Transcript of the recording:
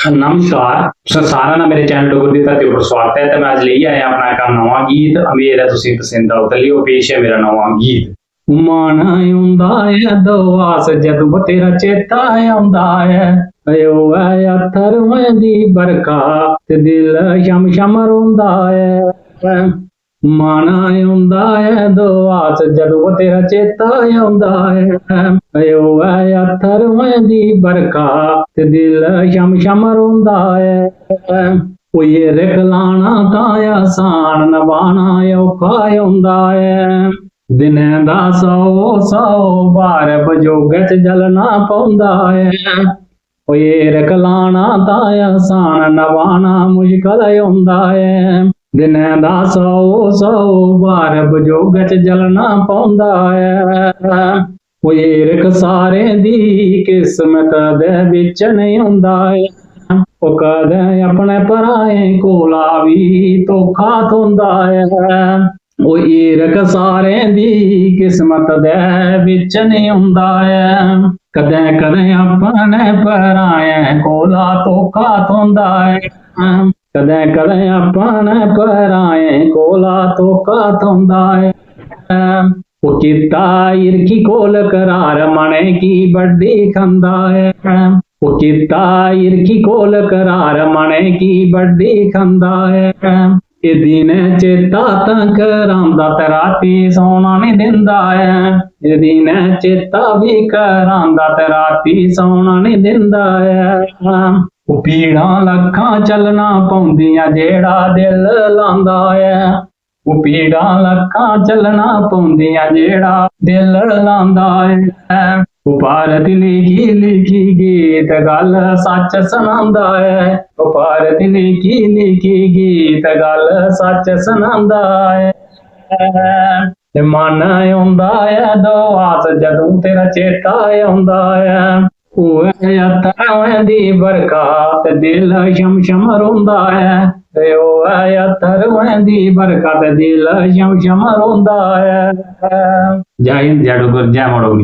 नमस्कार सारा ना मेरे चैनल डोगर दी धरती पर स्वागत है। तो मैं आज ले आया अपना एक नवा गीत। उम्मीद है तुसीं पसंद आओ। तो लियो पेश है मेरा नवा गीत। मन आउंदा है दोआस जदों तेरा चेता आउंदा है, आयो है अत्थर दी बरखा ते दिल शम शम रोंदा है। मन आउंदा है दोआस जदों तेरा चेता आउंदा है, आयो है अत्थर दी बरखा ते दिल शम शम रोंदा है। ये रखलाना ताया आसान नवाना औखा आउंदा है। दिनें दा सौ बार बजोगे च जलना पौंदा है। ये रखलाना ताया आसान नवाना मुश्किल आउंदा है। दिनें दा सौ बार बजोगे च जलना पौंदा है। ये रख सारे दी किस्मत दे विच नहीं हुंदा है। ਉਹ ਕਦੇ ਆਪਣੇ ਪਰਾਏ ਕੋਲਾ ਵੀ ਧੋਖਾ ਥੋਂਦਾ ਹੈ। ਉਹ ਈਰਖ ਸਾਰਿਆਂ ਦੀ ਕਿਸਮਤ ਦੇ ਵਿੱਚ ਨਹੀਂ ਹੁੰਦਾ ਹੈ। ਕਦੇ ਕਦੇ ਆਪਣੇ ਪਰਾਏ ਕੋਲਾ ਧੋਖਾ ਥੋਂਦਾ ਹੈ। ਕਦੇ ਕਦੇ ਆਪਣੇ ਪਰਾਏ ਕੋਲਾ ਧੋਖਾ ਥੋਂਦਾ ਹੈ। ਉਹ ਕੀਤਾ ਈਰਖੀ ਕੋਲ ਕਰਾਰ ਮਣੇ ਕੀ ਵੱਡੀ ਖੰਦਾ ਹੈ। ਉਹ ਕੀਤਾ ਈਰਖੀ ਕੋਲ करार मने की बड़ी खंदा है। ये दिन चेता तक करांदा ते राती सोना नहीं दिंदा है। ये दिन चेता भी करांदा ते राती सोना नहीं दिंदा है। वो पीड़ा लखां चलना पौंदियां जेड़ा दिल लांदा है। वो पीड़ा लखां चलना पौंदियां जेड़ा दिल लांदा है। भारत लिखी लिखी गीत गल सच सुनांदा है। भारत लिखी लिखी गीत गल सच सुनांदा है। मन आउंदा है दोआस जदों तेरा चेता आउंदा है। ओए अत्थर दी बरखा ते दिल शम शम रोंदा है। ओए अत्थर दी बरखा ते दिल शम शम रोंदा है। जय हिंद, जय डोगर, जय मां डोगरी।